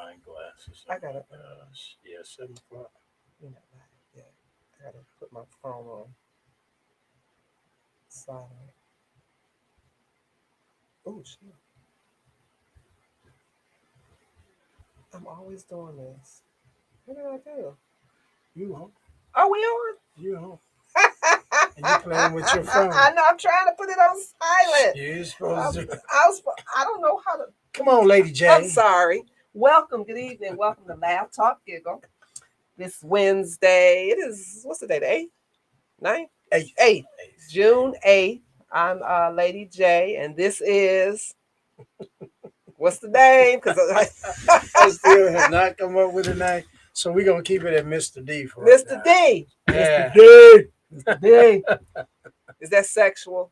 magnifying glasses. I Oh my gotta, gosh. Yeah, 7 o'clock. you know, yeah, I gotta put my phone on silent. Oh shit! I'm always doing this. What did I do? You home? Are we on? You home? And you playing with your phone? I know. I'm trying to put it on silent. You're supposed to. I don't know how to. Come on, Lady I'm J. sorry. Welcome. Good evening. Welcome to Laugh Talk Giggle. This Wednesday. It is what's the day? The 8th, 9th, Eighth. 8th, Eighth. June 8th. I'm Lady J, and this is what's the name? Because I still have not come up with a name, so we're gonna keep it at Mr. D for right Mr. now. D. Yeah. Mr. D. Mr. D. Is that sexual?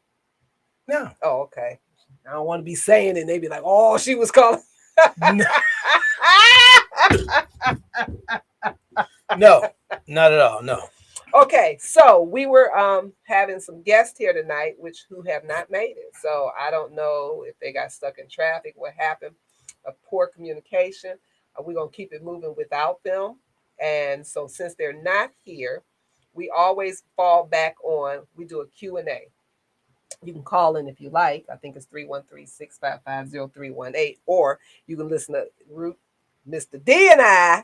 No. Oh, okay. I don't want to be saying it. They be like, "Oh, she was calling." No. No. Not at all. No. Okay, so we were having some guests here tonight, which who have not made it. So I don't know if they got stuck in traffic, what happened, a poor communication. We're gonna keep it moving without them. And so since they're not here, we always fall back on we do a Q&A. You can call in if you like. I think it's 313-655-0318, or you can listen to Mr. D and I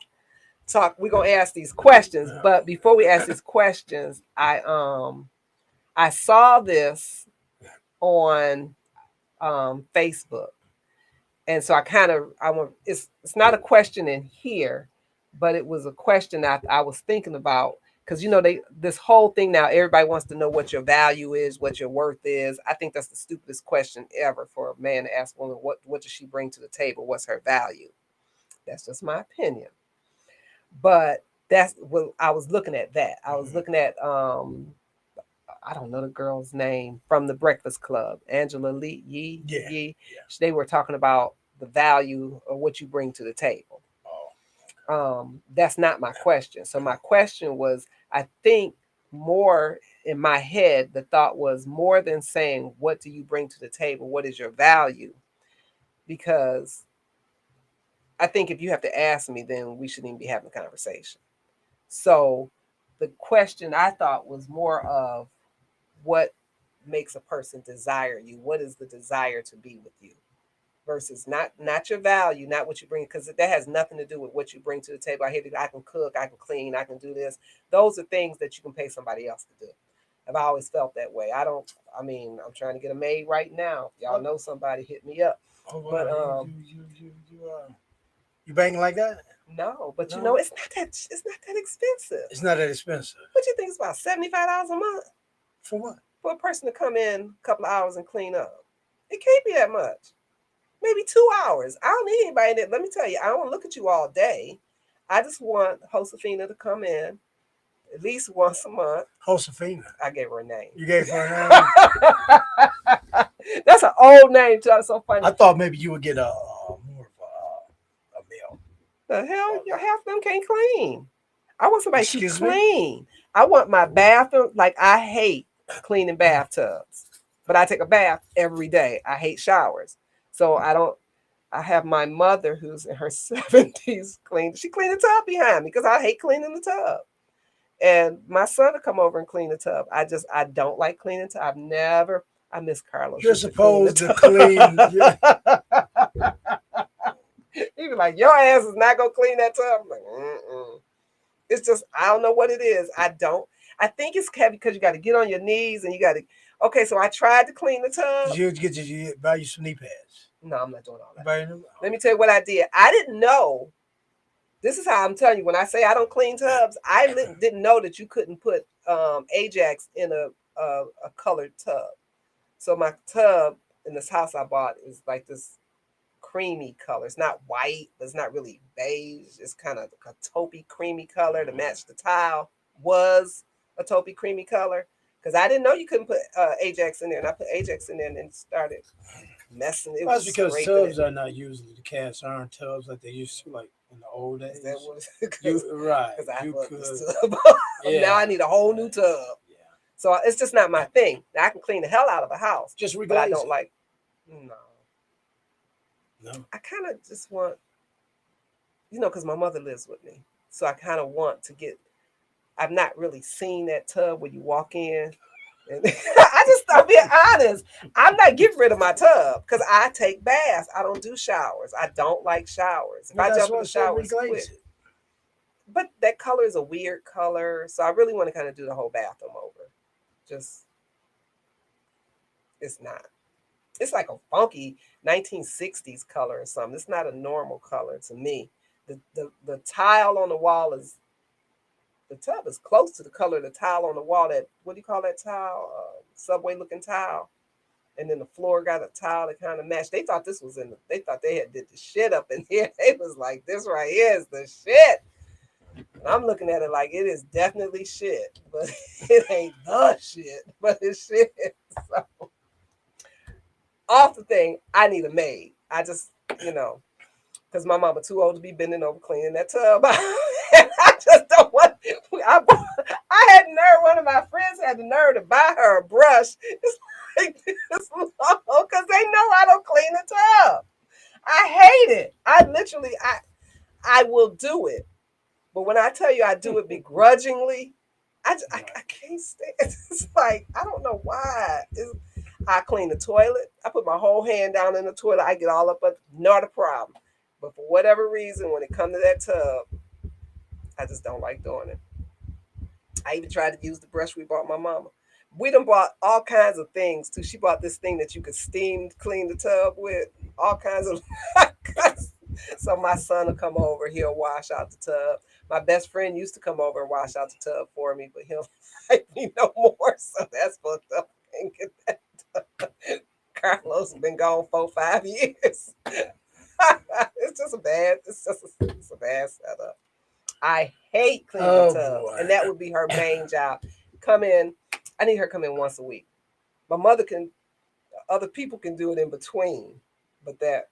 talk. We're gonna ask these questions, but before we ask these questions, I saw this on Facebook, and so I want it's not a question in here, but it was a question that I was thinking about because they this whole thing now everybody wants to know what your value is, what your worth is. I think that's the stupidest question ever for a man to ask a woman what does she bring to the table, what's her value. That's just my opinion. But that's what I was looking at. That I was looking at. I don't know the girl's name from the Breakfast Club, Angela Lee Yee. Yeah. Yee. Yeah. They were talking about the value of what you bring to the table. Oh. That's not my question. So my question was, I think more in my head, the thought was more than saying, what do you bring to the table? What is your value? Because I think if you have to ask me, then we shouldn't even be having a conversation. So the question I thought was more of what makes a person desire you? What is the desire to be with you? Versus not your value, not what you bring, because that has nothing to do with what you bring to the table. I can cook, I can clean, I can do this. Those are things that you can pay somebody else to do. I've always felt that way. I'm trying to get a maid right now. Y'all know somebody, hit me up. Oh, But wow. You banking like that? no, but No. it's not that expensive. It's not that expensive. What you think it's about $75 a month For what? for a person to come in a couple of hours and clean up? It can't be that much. Maybe 2 hours. I don't need anybody that. Let me tell you, I don't look at you all day. I just want Josefina to come in at least once a month. Josefina. I gave her a name. You gave her a name? That's an old name, too. That's so funny. I thought maybe you would get a more of a male. The hell, your half of them can't clean. I want somebody to keep Excuse me? clean. I want my bathroom. Like I hate cleaning bathtubs, but I take a bath every day. I hate showers, so I don't. I have my mother who's in her 70s clean. She cleaned the tub behind me because I hate cleaning the tub. And my son will come over and clean the tub. I don't like cleaning the tub. I miss Carlos. You're Used to clean the supposed to clean. He be like, your ass is not gonna clean that tub. I'm like, mm-mm. It's just I don't know what it is. I don't. I think it's heavy because you got to get on your knees and you got to. Okay, so I tried to clean the tub. You buy you some knee pads. No, I'm not doing all that. Buy them? Let me tell you what I did. I didn't know. This is how I'm telling you. When I say I don't clean tubs, I didn't know that you couldn't put Ajax in a colored tub. So my tub in this house I bought is like this creamy color. It's not white, but it's not really beige. It's kind of a taupey creamy color to match the tile. Was a taupey creamy color because I didn't know you couldn't put Ajax in there, and I put Ajax in there and then started messing. It That's was because tubs are not usually the cast iron tubs like they used to, like in the old days. Is that what right? Because I You fucked could. this tub. Yeah. Now I need a whole new tub. Yeah. So it's just not my thing. Now, I can clean the hell out of a house, Just but I reglaze don't it. like. No. No. I kind of just want. because my mother lives with me. So I kind of want to get, I've not really seen that tub where you walk in. And I'm being honest. I'm not getting rid of my tub because I take baths. I don't do showers. I don't like showers. If But I that's jump in why I the said shower, it's reglaze quick. it. But that color is a weird color. So I really want to kind of do the whole bathroom over. Just, it's not. It's like a funky 1960s color or something. It's not a normal color to me. The tile on the wall is, the tub is close to the color of the tile on the wall. That, what do you call that tile? Subway looking tile. And then the floor got a tile that kind of matched. They thought this was they thought they had did the shit up in here. They was like, this right here is the shit. And I'm looking at it like it is definitely shit, but it ain't the shit, but it's shit. So off the thing, I need a maid. I just, because my mama too old to be bending over cleaning that tub. And I just don't want. I had nerve. One of my friends had the nerve to buy her a brush. It's like this long because they know I don't clean the tub. I hate it. I will do it, but when I tell you I do it begrudgingly, I can't stand. It's like I don't know why. I clean the toilet. I put my whole hand down in the toilet. I get all up, but not a problem. But for whatever reason, when it comes to that tub, I just don't like doing it. I even tried to use the brush we bought my mama. We done bought all kinds of things too. She bought this thing that you could steam clean the tub with. All kinds of. So my son will come over. He'll wash out the tub. My best friend used to come over and wash out the tub for me, but he'll like me no more. So that's fucked up. Can't get that done. Carlos has been gone 4-5 years. It's just a bad. It's a bad setup. I hate cleaning Oh tubs, boy. and that would be her main job. Come in. I need her to come in once a week. My mother can. Other people can do it in between, but that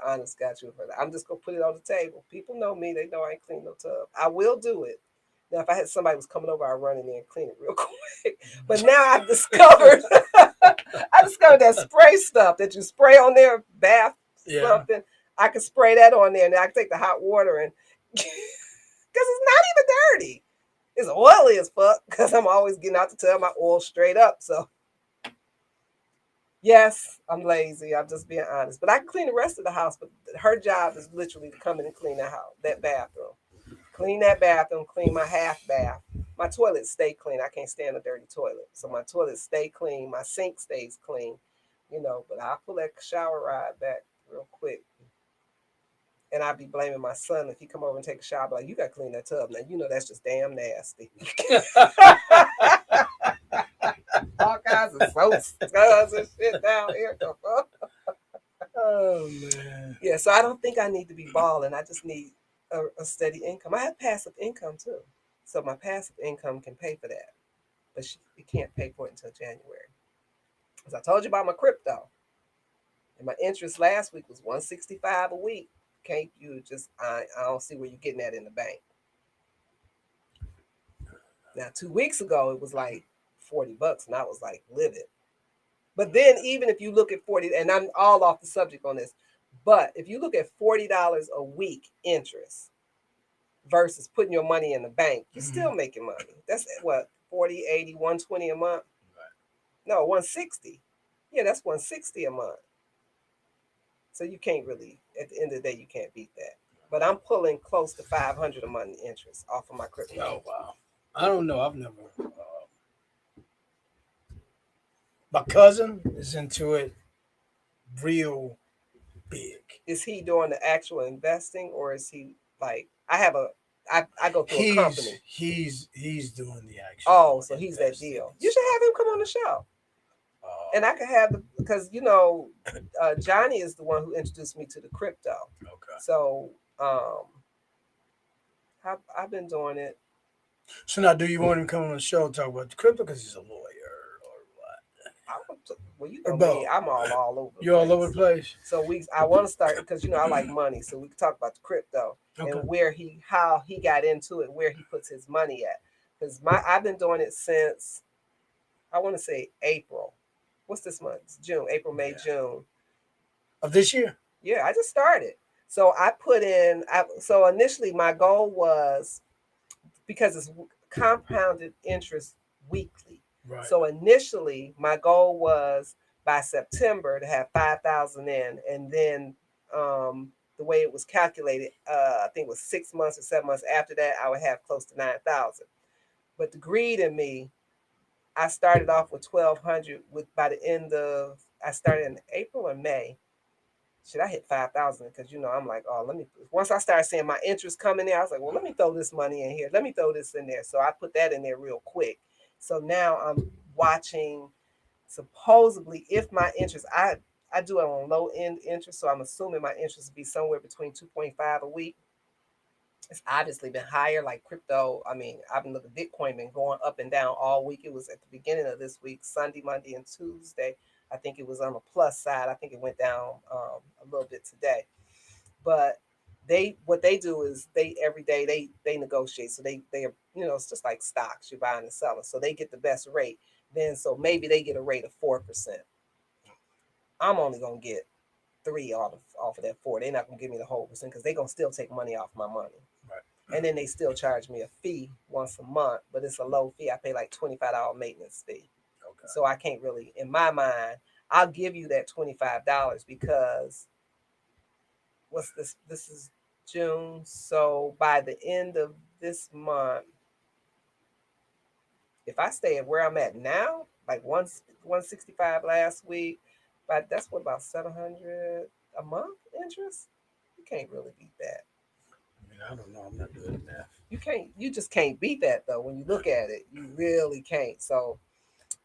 honest got you for that. I'm just gonna put it on the table. People know me; they know I ain't clean no tub. I will do it. Now, if I had somebody was coming over, I'd run in there and clean it real quick. But now I've discovered, that spray stuff that you spray on their bath something. I can spray that on there, and I can take the hot water and because it's not even dirty. It's oily as fuck because I'm always getting out to tub my oil straight up. So yes, I'm lazy. I'm just being honest. But I can clean the rest of the house. But her job is literally to come in and clean the house, that bathroom. Clean that bathroom, clean my half bath. My toilet stay clean. I can't stand a dirty toilet. So my toilet stay clean. My sink stays clean. But I'll pull that shower rod back real quick. And I'd be blaming my son if he come over and take a shower. Like, you got to clean that tub. Now, that's just damn nasty. All kinds of soaps, tubs and shit down here. Oh man. Yeah, so I don't think I need to be balling. I just need a steady income. I have passive income too. So my passive income can pay for that. But it can't pay for it until January. As I told you about my crypto. And my interest last week was $165 a week. Can't you just I don't see where you're getting that in the bank. Now 2 weeks ago it was like $40 and I was like livid. But then even if you look at 40, and I'm all off the subject on this, but if you look at $40 a week interest versus putting your money in the bank, you're still making money. That's what, 40, 80, 120 a month? Right. No, 160. Yeah, that's 160 a month. So you can't really, at the end of the day, you can't beat that. But I'm pulling close to 500 a month in interest off of my crypto. Oh wow! I don't know. I've never. My cousin is into it, real big. Is he doing the actual investing, or is he like? I go through a company. He's doing the actual. Oh, so he's that deal. You should have him come on the show. And I could have because Johnny is the one who introduced me to the crypto. Okay. So I've been doing it. So now, do you want him to come on the show and talk about the crypto because he's a lawyer or what? Well, you know me, I'm all over. You're all over the place. So I want to start because I like money, so we can talk about the crypto and how he got into it, where he puts his money at. Because I've been doing it since I want to say April. What's this month? It's June, April, May, June of this year. Yeah, I just started. So I put in. So initially, my goal was because it's compounded interest weekly. Right. So initially, my goal was by September to have 5,000 in, and then the way it was calculated, I think it was 6 months or 7 months after that, I would have close to 9,000. But the greed in me, I started off with 1,200. With by the end of, I started in April or May. Should I hit 5,000? Because I'm like, oh, let me. Once I started seeing my interest coming in, I was like, well, let me throw this money in here. Let me throw this in there. So I put that in there real quick. So now I'm watching. Supposedly, if my interest, I do it on low end interest, so I'm assuming my interest will be somewhere between 2.5 a week. It's obviously been higher, like crypto. I mean, I've been looking Bitcoin been going up and down all week. It was at the beginning of this week, Sunday, Monday, and Tuesday. I think it was on the plus side. I think it went down a little bit today. But they what they do is they every day they negotiate. So they are it's just like stocks. You're buying and selling. So they get the best rate. Then so maybe they get a rate of 4%. I'm only gonna get three off of that four. They're not gonna give me the whole percent because they're gonna still take money off my money. Right. And then they still charge me a fee once a month, but it's a low fee. I pay like $25 maintenance fee. Okay. So I can't really, in my mind, I'll give you that $25 because what's this? This is June. So by the end of this month, if I stay at where I'm at now, like 165 last week, but that's what about 700 a month interest. You can't really beat that. I mean, I don't know. I'm not good at math. You can't. You just can't beat that though. When you look at it, you really can't. So,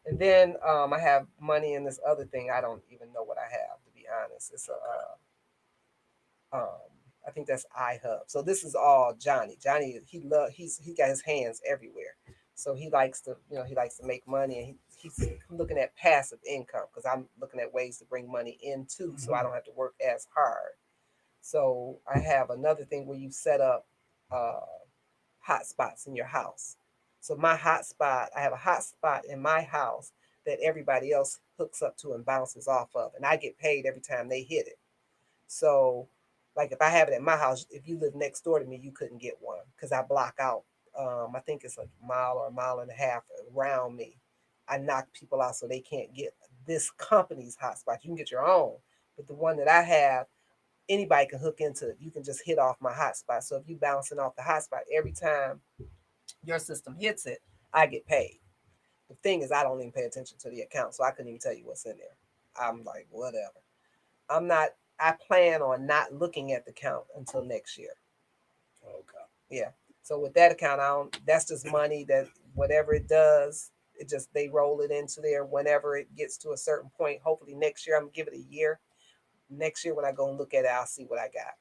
and then I have money in this other thing. I don't even know what I have to be honest. It's a I think that's iHub. So this is all Johnny. Johnny, he got his hands everywhere. So he likes to make money, and he's looking at passive income because I'm looking at ways to bring money in too, so I don't have to work as hard. So I have another thing where you set up uh, hotspots in your house. So my hotspot, I have a hotspot in my house that everybody else hooks up to and bounces off of, and I get paid every time they hit it. So, like if I have it at my house, if you live next door to me, you couldn't get one because I block out. I think it's a mile or a mile and a half around me. I knock people out so they can't get this company's hotspot. You can get your own, but the one that I have, anybody can hook into it. You can just hit off my hotspot. So if you bouncing off the hotspot every time your system hits it, I get paid. The thing is, I don't even pay attention to the account, so I couldn't even tell you what's in there. I'm like, whatever. I'm not. I plan on not looking at the account until next year. Okay. Yeah. So with that account, I don't. That's just money that whatever it does, it just they roll it into there whenever it gets to a certain point. Hopefully next year, I'm gonna give it a year. Next year when I go and look at it, I'll see what I got.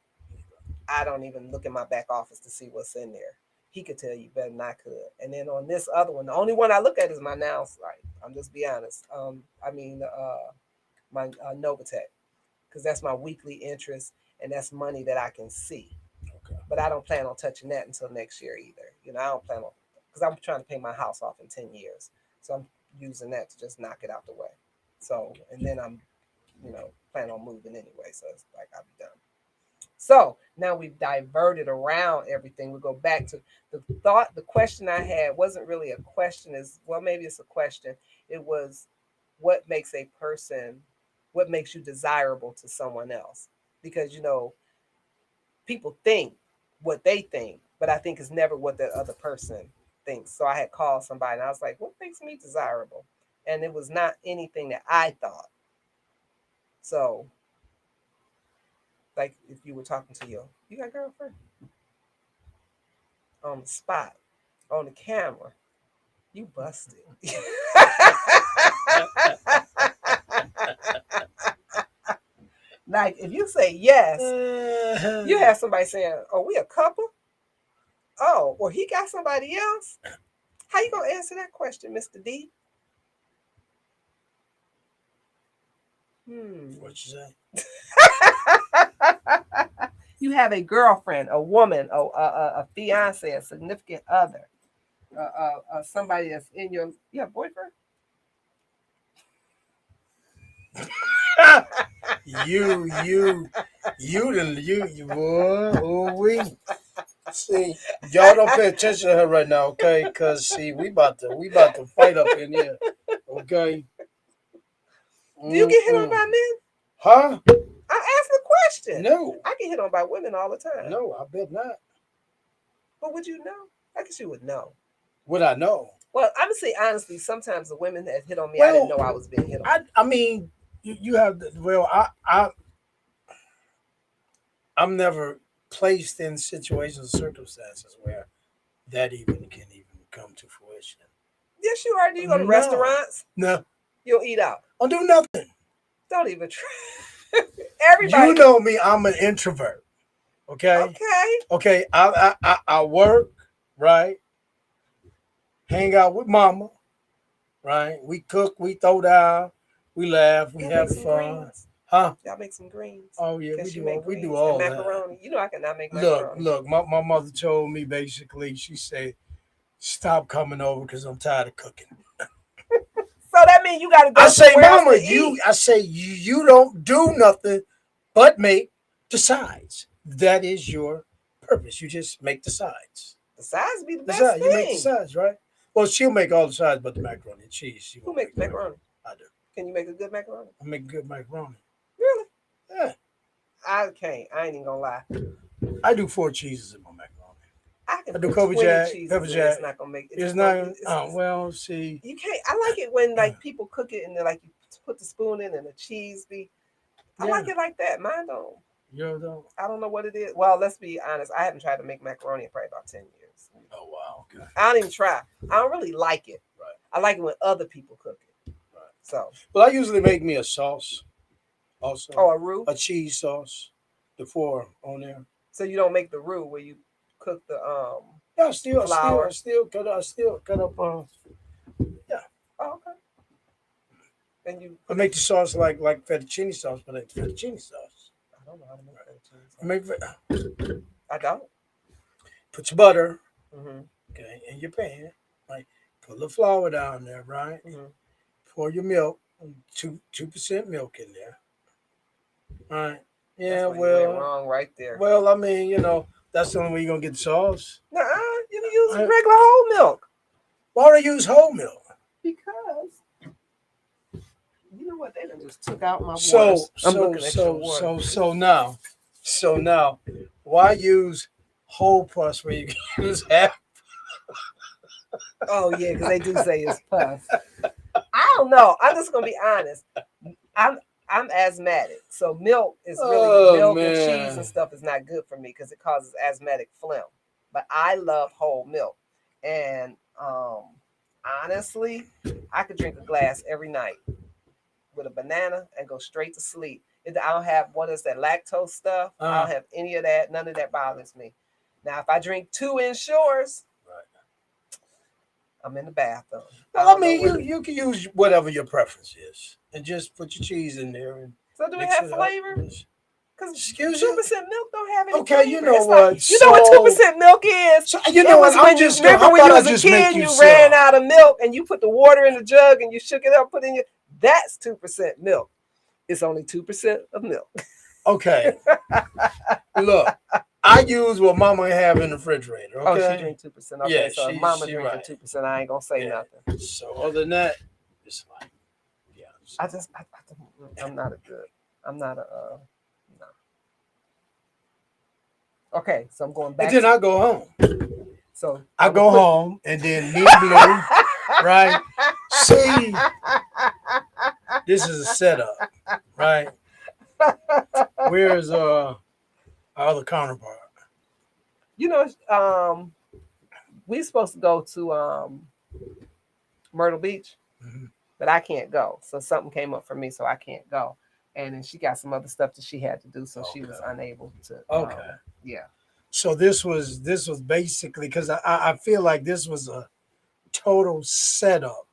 I don't even look in my back office to see what's in there. He could tell you better than I could. And then on this other one, the only one I look at is my now site. I'm just be honest. My Novatech, because that's my weekly interest and that's money that I can see. Okay. But I don't plan on touching that until next year either. I don't plan on because I'm trying to pay my house off in 10 years, so I'm using that to just knock it out the way. So and then I'm plan on moving anyway, so it's like I'll be done. So now we've diverted around everything. We go back to the thought. The question I had wasn't really a question. Is well, maybe it's a question. It was what makes a person, what makes you desirable to someone else? Because people think what they think, but I think it's never what the other person thinks. So I had called somebody and I was like, what makes me desirable? And it was not anything that I thought. So, like if you were talking to you got a girlfriend on the spot, on the camera, you busted. Like if you say yes, you have somebody saying, "Oh, we a couple." Oh, or he got somebody else. How you gonna answer that question, Mr. D? What you say? You have a girlfriend, a woman, a fiance, a significant other, somebody that's in your boyfriend. boy, we see y'all don't pay attention to her right now, okay? Cause see, we about to fight up in here, okay? Do you get hit on Mm-mm. by men? Huh? I'm asking a question. No, I get hit on by women all the time. no, I bet not. But would you know? I guess you would know. Would I know? Well, I'm gonna say honestly, sometimes the women that hit on me, I didn't Well, know I was being hit on. I mean, you have well, I'm never placed in situations or circumstances where that even can even come to fruition. Yes, you are. Do you go to No, restaurants? no, You'll eat out. I'll do nothing. Don't even try. You Everybody. know me, I'm an introvert. Okay, Okay. okay, I work, right? Hang out with mama, right? We cook, we throw down, we laugh, we Y'all make have some fun, greens. huh? Y'all make some greens. Oh yeah, Cause we she do make we do greens and all that. macaroni. You know I cannot make Look, macaroni. look, my mother told me basically, she said, stop coming over because I'm tired of cooking. So that means you gotta I go say, somewhere else Mama, to eat. I say, you don't do nothing but make the sides. That is your purpose. You just make the sides. The sides be the The best side, you make the thing. sides, right? Well, she'll make all the sides but the macaroni and cheese. She Who won't makes make the macaroni. macaroni? I do. Can you make a good macaroni? I make good macaroni. Really? Yeah. I can't. I ain't even gonna lie. I do 4 cheeses in my macaroni. I can I do put Kobe 20 Jack, pepper cheeses in. It's jack. not gonna make it. It's Just not, gonna. oh, well, see. You can't. I like it when like people cook it and they're like you put the spoon in and the cheese be. I Yeah. like it like that. Mine don't. You don't. I don't know what it is. Well, let's be honest. I haven't tried to make macaroni in probably about 10 years. Oh, wow. Okay. I don't even try. I don't really like it. Right. I like it when other people cook it. Right. So. Well, I usually make me a sauce also. Oh, a roux. A cheese sauce. The 4 on there. So you don't make the roux where you cook the Yeah, flour. I still cut up. Yeah, Oh, okay. And you. I make the sauce like fettuccine sauce, but it's fettuccine sauce. I don't know how to make fettuccine sauce. I make I don't. put your butter, Mm-hmm. okay, in your pan. Right, put the flour down there. Right, Mm-hmm. pour your milk, 2% milk in there. Right. That's Yeah. where you went wrong right there. Well, I mean, that's the only way you're gonna get the sauce. Nuh-uh. You can use regular whole milk. Why do I use whole milk? Because you know what? They done just took out my So waters. I'm looking at your water. so now, why use whole plus where you can use half? Oh yeah, because they do say it's puff. I don't know. I'm just gonna be honest. I'm asthmatic, so milk is really milk and cheese and stuff is not good for me because it causes asthmatic phlegm. But I love whole milk, and honestly, I could drink a glass every night with a banana and go straight to sleep. I don't have what is that lactose stuff. I don't have any of that. None of that bothers me. Now, if I drink 2 Ensures, I'm in the bathroom. Well, I mean, you can use whatever your preference is, and just put your cheese in there. And so do it have flavor? Because excuse 2% milk don't have any okay, flavor. you know it's what? Like, you know what 2% milk is? So, you know what? When you was a kid, you ran out of milk and you put the water in the jug and you shook it up, put in your. That's 2% milk. It's only 2% of milk. Okay. Look, I use what Mama have in the refrigerator. Okay. Oh, she drink 2%. Okay, yeah, so Mama drinking 2%. I ain't gonna say nothing. So other than that, it's like, yeah. I'm not a good. I'm not a. No. Okay, so I'm going back. And then I go home. So I go home and then me blue, right? See, this is a setup, right? Where's our other counterpart? You know, we're supposed to go to Myrtle Beach, but I can't go. So something came up for me, so I can't go. And then she got some other stuff that she had to do, so she was unable to. Okay. Yeah. So this was basically because I feel like this was a total setup.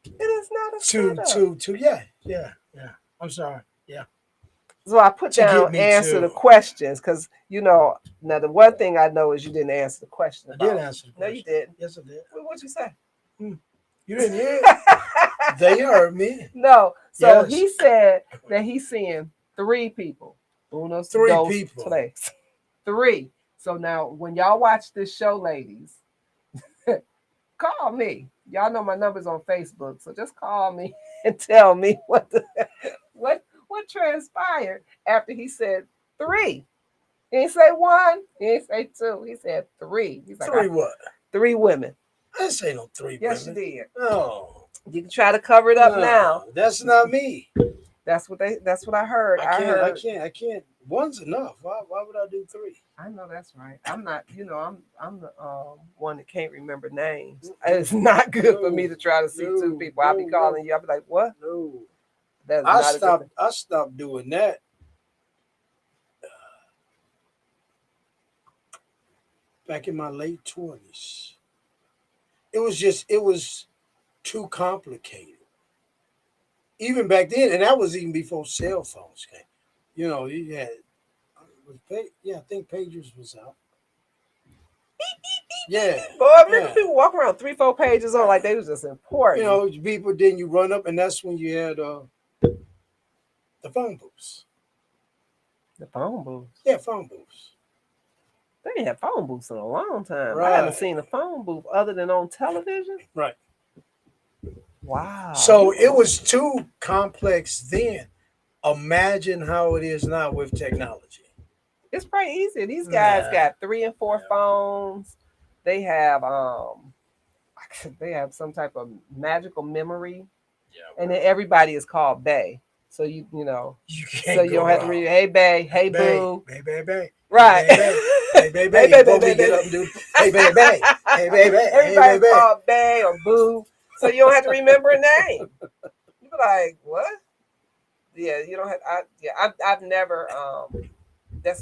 It is not a setup. To yeah. I'm sorry. Yeah. So I put down answer the questions because now the one thing I know is you didn't answer the question. I did answer the question. No, you didn't. Yes, I did. What'd you say? You didn't hear it? They heard me. No. So Yes. he said that he's seeing 3 people. Unos, Three dos, people. tres. 3. So now when y'all watch this show, ladies, call me. Y'all know my number's on Facebook, so just call me and tell me what transpired after he said 3. He didn't say 1. He didn't say 2. He said 3. He's like, Three what? 3 women. I didn't say no 3 Yes, you women. did. No. You can try to cover it up now. No, that's not me. That's what I heard. I can't. One's enough. Why would I do 3? I know that's right. I'm not, I'm the one that can't remember names. It's not good for me to try to see 2 people. I'll be calling you. I'll be like, what? No. That's not a good thing. I stopped doing that back in my late 20s. It was too complicated. Even back then, and that was even before cell phones came. You had I think pagers was out. Yeah, Boy, I remember yeah. people walk around 3, 4 pages on like they was just important. People. Then you run up, and that's when you had the phone booths. The phone booths. Yeah, phone booths. They ain't had phone booths in a long time. I Right. haven't seen a phone booth other than on television. Right. Wow. So it was too complex then. Imagine how it is now with technology. It's pretty easy. These guys Nah. got 3 and 4 Yeah. phones. They have they have some type of magical memory, Yeah. and then everybody is called Bay. So You can't so you don't have to read, hey Bay, hey boo, Bay, bay, bay. right? Hey, bay, bay. Hey, bay, Before bay, we bay, get bay. up and do, hey, bay, bay. Hey, bay, bay. Hey, Everybody's bay, bay. called Bay or Boo, so you don't have to remember a name. You be like, what? Yeah, you don't have. I've never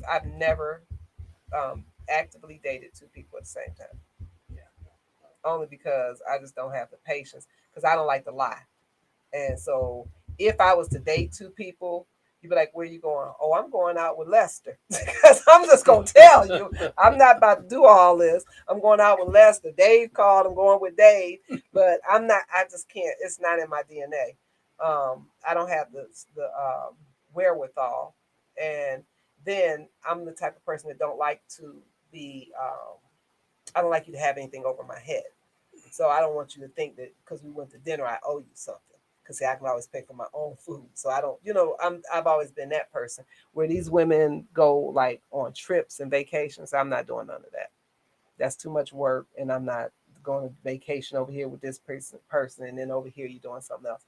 I've never actively dated 2 people at the same time. Only because I just don't have the patience because I don't like to lie. And so if I was to date 2 people, you'd be like, where you going? Oh, I'm going out with Lester. Because I'm just going to tell you, I'm not about to do all this. I'm going out with Lester. Dave called, I'm going with Dave. But I just can't, it's not in my DNA. I don't have the wherewithal. And then I'm the type of person that don't like to be, I don't like you to have anything over my head. So I don't want you to think that because we went to dinner, I owe you something. Because I can always pay for my own food. So I don't, I've always been that person where these women go like on trips and vacations. I'm not doing none of that. That's too much work, and I'm not going to vacation over here with this person, and then over here you're doing something else.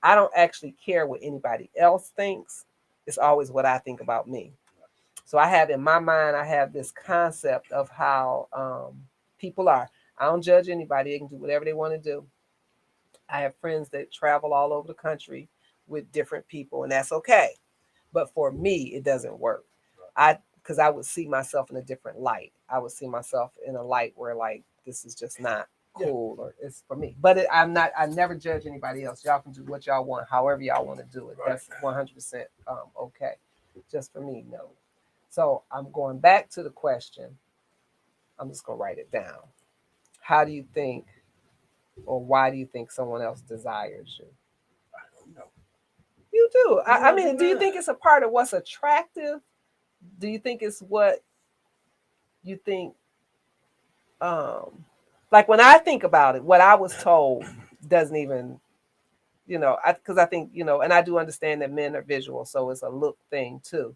I don't actually care what anybody else thinks. It's always what I think about me. So I have in my mind, I have this concept of how people are. I don't judge anybody. They can do whatever they want to do. I have friends that travel all over the country with different people, and that's okay. But for me, it doesn't work. Because I would see myself in a different light. I would see myself in a light where like this is just not cool or it's for me. But I'm not. I never judge anybody else. Y'all can do what y'all want, however y'all want to do it. That's 100% okay. Just for me, no. So I'm going back to the question. I'm just gonna write it down. How do you think, or why do you think someone else desires you? I don't know. You do. I mean, do you think it's a part of what's attractive? Do you think it's what you think? Um, like when I think about it, what I was told doesn't even, because I think, and I do understand that men are visual, so it's a look thing too.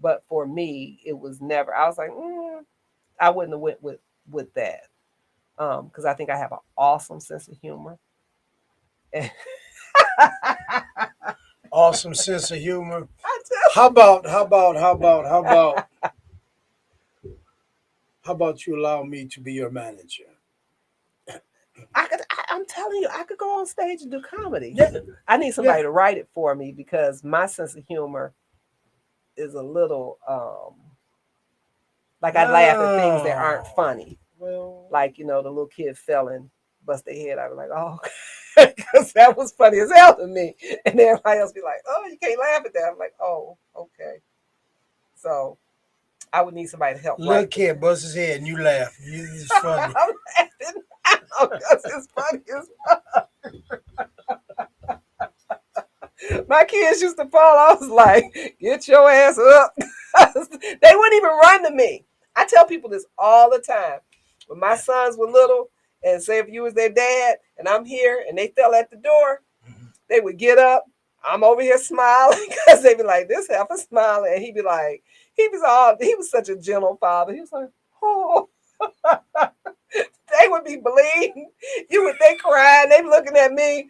But for me, it was never. I was like, I wouldn't have went with that, because I think I have an awesome sense of humor. Awesome sense of humor. I do. How about you allow me to be your manager? I'm telling you, I could go on stage and do comedy. Yeah. I need somebody to write it for me because my sense of humor is a little like I laugh at things that aren't funny. Well, Like, the little kid fell and bust their head. I'd be like, oh, because that was funny as hell to me. And then everybody else be like, oh, you can't laugh at that. I'm like, oh, okay. So I would need somebody to help. Little kid bust his head and you laugh. It's funny. I'm laughing now because it's funny as fuck. My kids used to fall. I was like, get your ass up. They wouldn't even run to me. I tell people this all the time. When my sons were little, and say if you was their dad and I'm here and they fell at the door, they would get up. I'm over here smiling because they'd be like, this heifer smiling. And he'd be like, he was such a gentle father. He was like, oh, they would be bleeding. You would they crying, they looking at me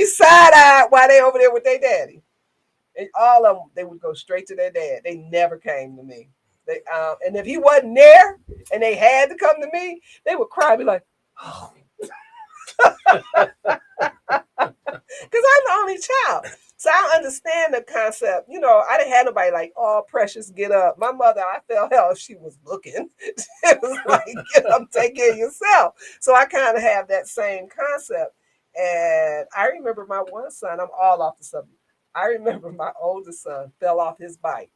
side-eyed while they over there with their daddy. And all of them, they would go straight to their dad. They never came to me. And if he wasn't there and they had to come to me, they would cry and be like, oh, because I'm the only child. So I understand the concept. You know, I didn't have nobody like, oh, precious, get up. My mother, I felt hell if she was looking. It was like, get up, take care of yourself. So I kind of have that same concept. And I remember my one son, I'm all off the subject. I remember my oldest son fell off his bike.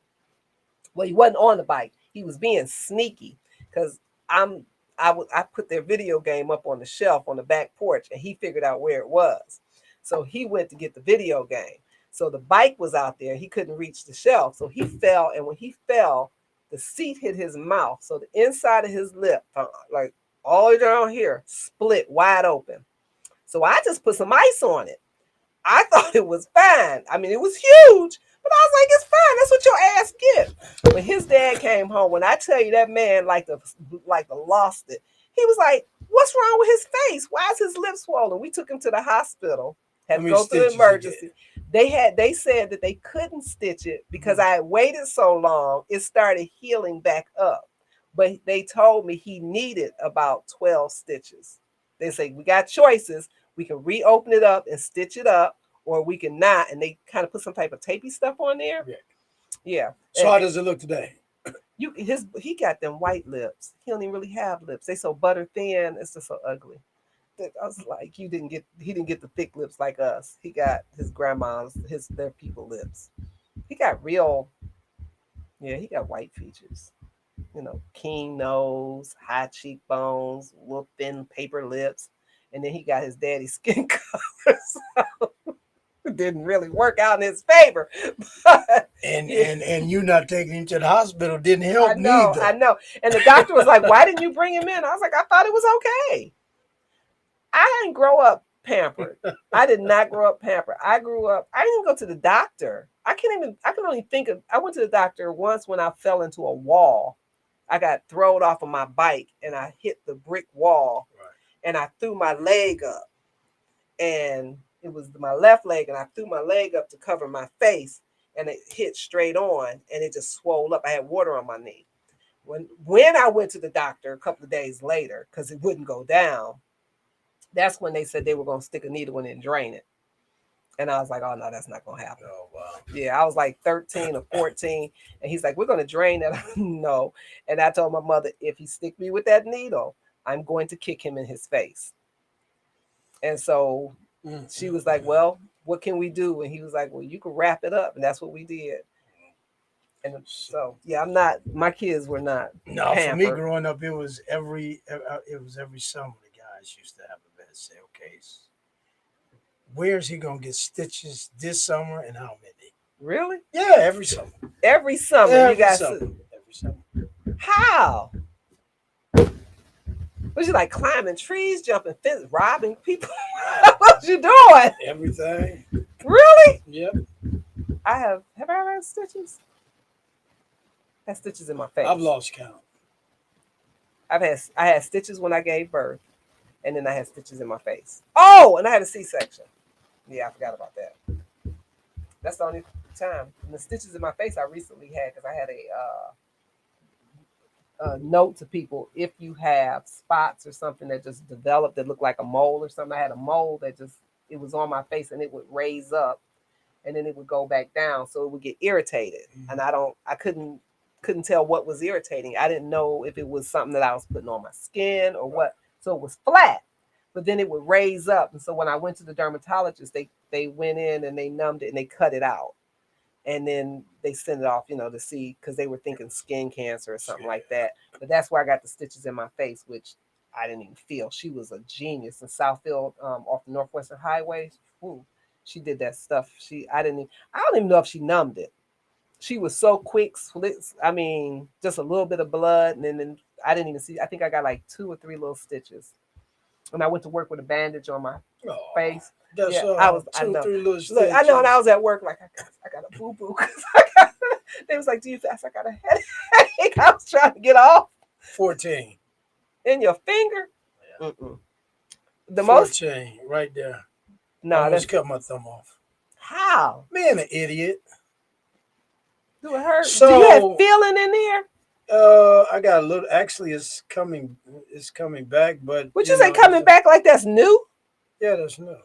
Well, he wasn't on the bike. He was being sneaky because I put their video game up on the shelf on the back porch, and he figured out where it was. So he went to get the video game. So the bike was out there. He couldn't reach the shelf. So he fell, and when he fell, the seat hit his mouth. So the inside of his lip, like all the way down here, split wide open. So I just put some ice on it. I thought it was fine. I mean, it was huge, but I was like, it's fine. That's what your ass get. When his dad came home, when I tell you that man like the lost it, he was like, what's wrong with his face? Why is his lip swollen? We took him to the hospital, had to go through the emergency. They said that they couldn't stitch it because I had waited so long, it started healing back up. But they told me he needed about 12 stitches. They say, we got choices. We can reopen it up and stitch it up, or we can not. And they kind of put some type of tapey stuff on there. Yeah. Yeah. So how does it look today? He got them white lips. He don't even really have lips. They so butter thin. It's just so ugly. I was like, he didn't get the thick lips like us. He got his grandma's, their people lips. He got real, yeah, he got white features. You know, keen nose, high cheekbones, little thin paper lips. And then he got his daddy's skin color. So it didn't really work out in his favor. But and you not taking him to the hospital didn't help neither. I know. And the doctor was like, why didn't you bring him in? I was like, I thought it was okay. I didn't grow up pampered. I did not grow up pampered. I didn't go to the doctor. I can only think of, I went to the doctor once when I fell into a wall. I got thrown off of my bike and I hit the brick wall, right, and I threw my leg up, and it was my left leg, and I threw my leg up to cover my face, and it hit straight on and it just swelled up. I had water on my knee. When I went to the doctor a couple of days later, because it wouldn't go down, that's when they said they were going to stick a needle in it and drain it. And I was like, oh, no, that's not going to happen. Oh, wow. Yeah, I was like 13 or 14. And he's like, we're going to drain that. No. And I told my mother, if he stick me with that needle, I'm going to kick him in his face. And so she was like, well, what can we do? And he was like, well, you can wrap it up. And that's what we did. And so, yeah, my kids were not. No, pampered. For me growing up, it was every summer the guys used to have a bed say, okay, where's he gonna get stitches this summer and how many? Really? Yeah, every summer. Every summer, every you got summer. Every summer. How? Was you like climbing trees, jumping fences, robbing people? What you doing? Everything. Really? Yep. Have I ever had stitches? I had stitches in my face. I've lost count. I had stitches when I gave birth, and then I had stitches in my face. Oh, and I had a C-section. Yeah, I forgot about that. That's the only time. And the stitches in my face I recently had because I had a note to people: if you have spots or something that just developed that looked like a mole or something. I had a mole that it was on my face and it would raise up, and then it would go back down, so it would get irritated. And I couldn't tell what was irritating. I didn't know if it was something that I was putting on my skin or what. So it was flat, but then it would raise up. And so when I went to the dermatologist, they went in and they numbed it and they cut it out. And then they sent it off, to see, because they were thinking skin cancer or something like that. But that's where I got the stitches in my face, which I didn't even feel. She was a genius in Southfield, off the Northwestern Highway. Ooh, she did that stuff. I don't even know if she numbed it. She was so quick. I mean, just a little bit of blood, and then I didn't even see. I think I got like 2 or 3 little stitches, and I went to work with a bandage on my Oh, face. that's Yeah, I was. I two, know. three little Look, stitches. I know, and I was at work like I got a boo boo because they was like, "Do you?" I said, "I got a headache." I was trying to get off 14. in your finger. Yeah. Mm-mm. The most 14, right there. no, Almost that's cut my thumb off. how Man, an idiot. do it hurt? Do you have So, feeling in there? I got a little. Actually, it's coming back, but Would you say coming back like that's new? yeah, that's no.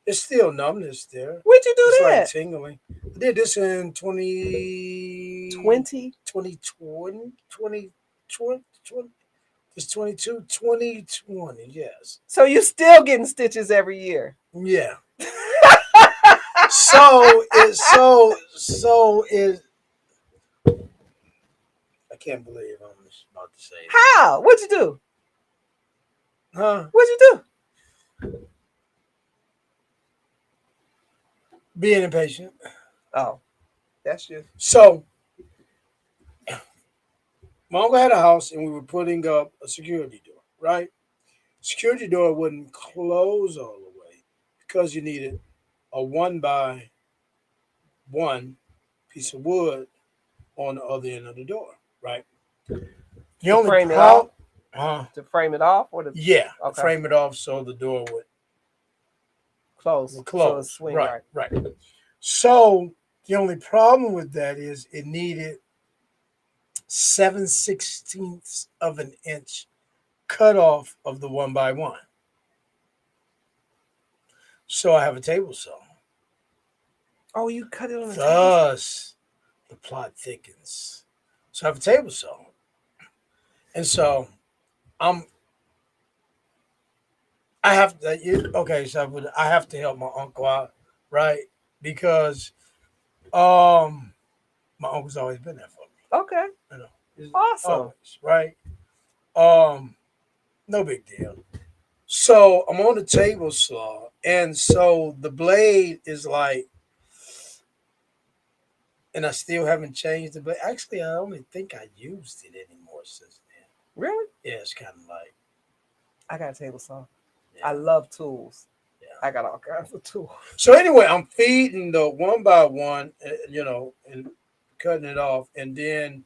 It's still numbness there. Where'd you do It's like that? tingling. I did this in 20, 20. 2020, 2020, it's 22, 2020, yes. So you still getting stitches every year? Yeah. So I can't believe I'm just about to say that. How? What'd you do? Huh? What'd you do? Being impatient. Oh, that's you. So my uncle had a house and we were putting up a security door, right? Security door wouldn't close all the way because you needed a 1 by 1 piece of wood on the other end of the door, right? The To only frame it off? problem, uh, To frame it off or to yeah, okay. frame it off so the door Close. would So it close. swing Right, right. right. So the only problem with that is it needed 7/16 of an inch cut off of the 1 by 1. So I have a table saw. Oh, you cut it on the table. Thus, the plot thickens. So I have a table saw. And so I'm I have to okay, so I have to help my uncle out, right? Because um my uncle's always been there for me. Okay. You know, Awesome. always, right? Um, no big deal. So I'm on the table saw, and so the blade is like, and I still haven't changed the blade. Actually, I only think I used it anymore since then. Really? Yeah, it's kind of like, I got a table saw. I yeah, love tools. yeah. I got all kinds of tools. So anyway, I'm feeding the 1 by 1, and cutting it off, and then,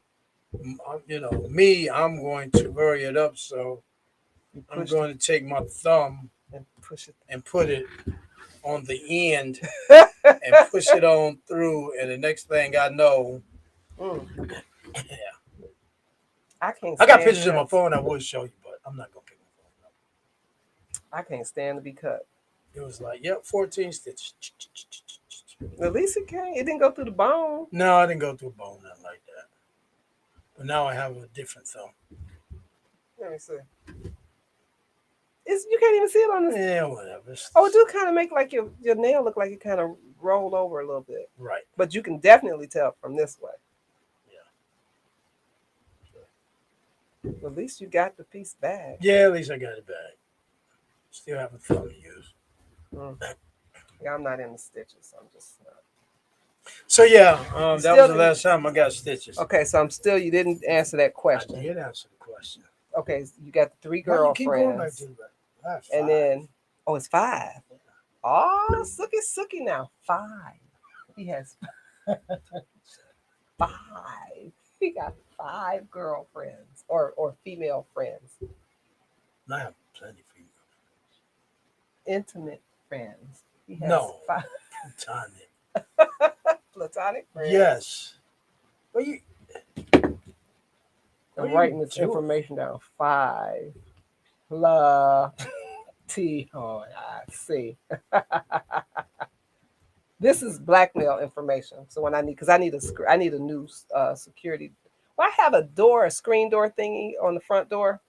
me, I'm going to hurry it up. So You I'm push going to take my thumb and push it. and put it on the end and push it on through. And the next thing I know, Mm, yeah, I can't I got stand pictures on my cuts. phone I would show you, but I'm not gonna pick my phone up. I can't stand to be cut. It was like, yep, 14 stitches. At least it came. It didn't go through the bone. No, I didn't go through a bone, nothing like that. But now I have a different thumb. Let me see. You can't even see it on this. Yeah, whatever. Oh, it do kind of make like your nail look like it kind of rolled over a little bit. Right. But you can definitely tell from this way. Yeah. At least you got the piece back. Yeah, at least I got it back. Still have a thumb to use. Mm. Yeah, I'm not in the stitches. I'm just not. So yeah, that was the Still- last time I got stitches. Okay, so you didn't answer that I question. did answer the question. Okay, so you got the 3 Why you keep going back girlfriends. to the back? And then, oh, it's 5. Oh, Sookie now. 5. He has 5. He got 5 girlfriends or female friends, I have plenty of female. intimate friends. He has No. 5 Platonic. platonic friends. Yes. Well, you. I'm What are writing you this doing? information down. 5. La T O I C. This is blackmail information. So when because I need a new security. Well, I have a screen door thingy on the front door,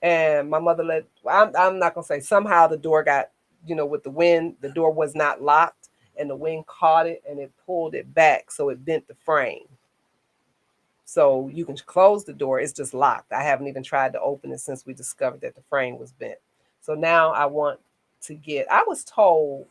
and my mother I'm not gonna say somehow the door got with the wind, the door was not locked, and the wind caught it and it pulled it back, so it bent the frame. So you can close the door, it's just locked. I haven't even tried to open it since we discovered that the frame was bent. So now I want to I was told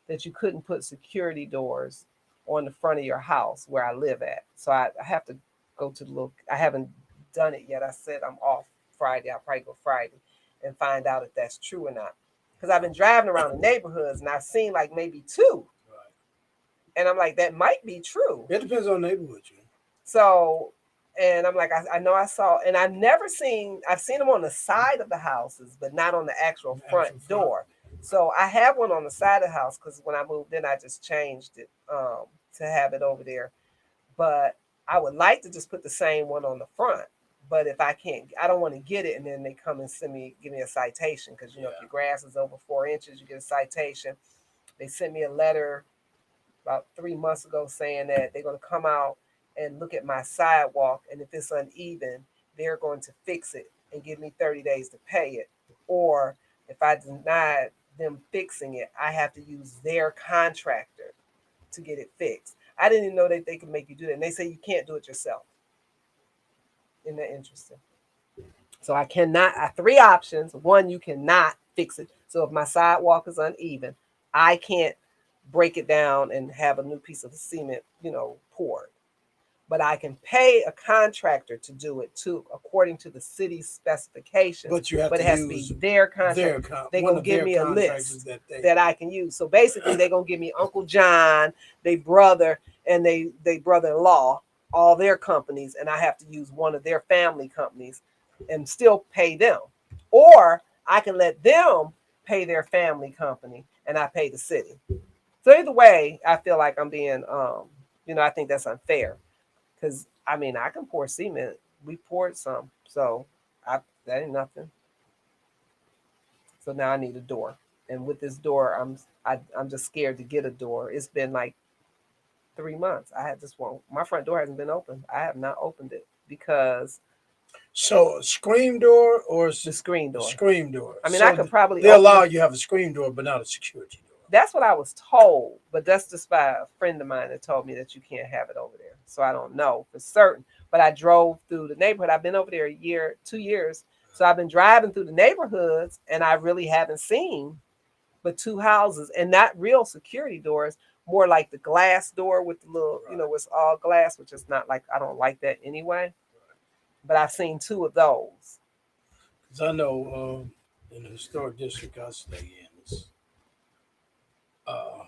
that you couldn't put security doors on the front of your house where I live at. So I have to go to the look. I haven't done it yet. I said I'm off Friday. I'll probably go Friday and find out if that's true or not. Because I've been driving around the neighborhoods and I've seen like maybe two. Right. And I'm like, that might be true. It depends on the neighborhood, you know. So, and I'm like, I know I saw, and I've seen them on the side of the houses, but not on the actual front door. So I have one on the side of the house because when I moved in, I just changed it to have it over there. But I would like to just put the same one on the front. But if I can't, I don't want to get it, and then they come and give me a citation because you know if your grass is over 4 inches, you get a citation. They sent me a letter about 3 months ago saying that they're going to come out and look at my sidewalk, and if it's uneven, they're going to fix it and give me 30 days to pay it. Or if I deny them fixing it, I have to use their contractor to get it fixed. I didn't even know that they could make you do that. And they say you can't do it yourself. Isn't that interesting? So I cannot, I have three options. One, you cannot fix it. So if my sidewalk is uneven, I can't break it down and have a new piece of cement, poured. But I can pay a contractor to do it too, according to the city's specifications. But you have But to it has to use be their contract. They're gonna give me a list that I can use. So basically, they're gonna give me Uncle John, they brother, and they brother-in-law, all their companies, and I have to use one of their family companies, and still pay them. Or I can let them pay their family company, and I pay the city. So either way, I feel like I'm being, I think that's unfair because I mean I can pour cement. We poured some, so that ain't nothing. So now I need a door, and with this door, I'm just scared to get a door. It's been like 3 months. I had this one. My front door hasn't been open. I have not opened it because So a screen door or the screen door. screen door. I mean, so I could probably they open allow it. you to have a screen door, but not a security door. That's what I was told, but that's just by a friend of mine that told me that you can't have it over there. So I don't know for certain. But I drove through the neighborhood. I've been over there a year, 2 years. So I've been driving through the neighborhoods and I really haven't seen but two houses and not real security doors, more like the glass door with the little, it's all glass, which is not like, I don't like that anyway. But I've seen two of those. Because I know in the historic district I stay in, uh,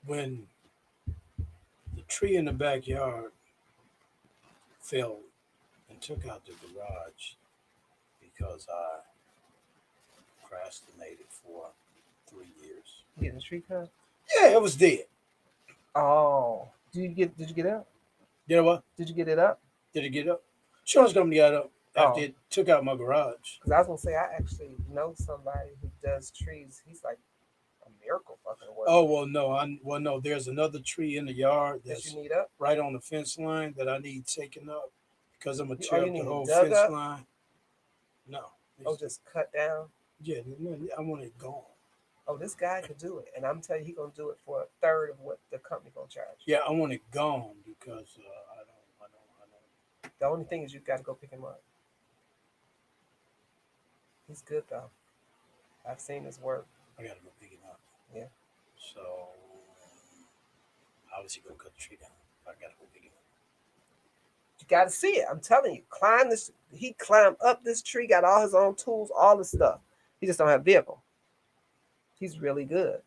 when the tree in the backyard fell and took out the garage because I procrastinated for 3 years. Getting a tree cut? Yeah, it was dead. Oh. Did you get it up? You know what? Did you get it up? Did it get up? Insurance company got up after Oh. it took out my garage. Because I was gonna say I actually know somebody who does trees. He's like a miracle fucking worker. Oh no. There's another tree in the yard That that's you need up? right on the fence line that I need taken up because I'm gonna Oh, tear you up the need it whole dug fence up? line. No. Oh, just cut down. Yeah, no, I want it gone. Oh, this guy could do it, and I'm telling you, he gonna do it for a third of what the company gonna charge. Yeah, I want it gone because I The only thing is you got to go pick him up. He's good though. I've seen his work. I gotta go pick it up. Yeah. So how is he gonna cut the tree down? I gotta go pick it up. You got to see it. I'm telling you, climb this. He climbed up this tree, got all his own tools, all the stuff. He just don't have a vehicle. He's really good.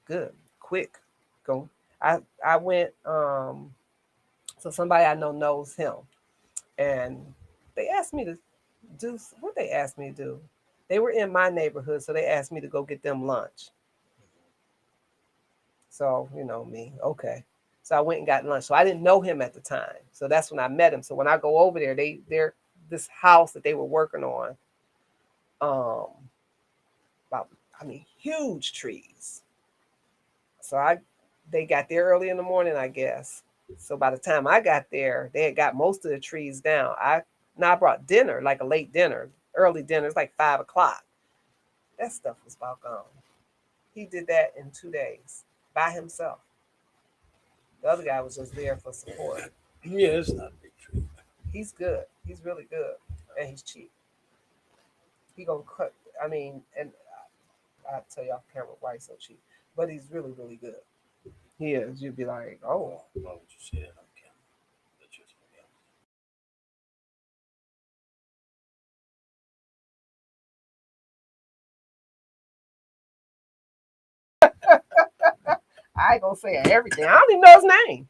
Good, quick. Go. I went. So somebody I know knows him, and they asked me to do what they asked me to do. They were in my neighborhood, so they asked me to go get them lunch. So you know me, okay. So I went and got lunch. So I didn't know him at the time. So that's when I met him. So when I go over there, they're this house that they were working on. About I mean huge trees. So they got there early in the morning, I guess. So by the time I got there, they had got most of the trees down. I brought dinner, like a late dinner, early dinner. It's like 5 o'clock. That stuff was about gone. He did that in 2 days by himself. The other guy was just there for support. Yeah, it's not a big tree. He's good. He's really good, and he's cheap. He gonna cut. I mean, and I have to tell you off camera why he's so cheap. But he's really, really good. He is. You'd be like, oh. Why would you say that on camera? That you're talking I ain't gonna say everything. I don't even know his name.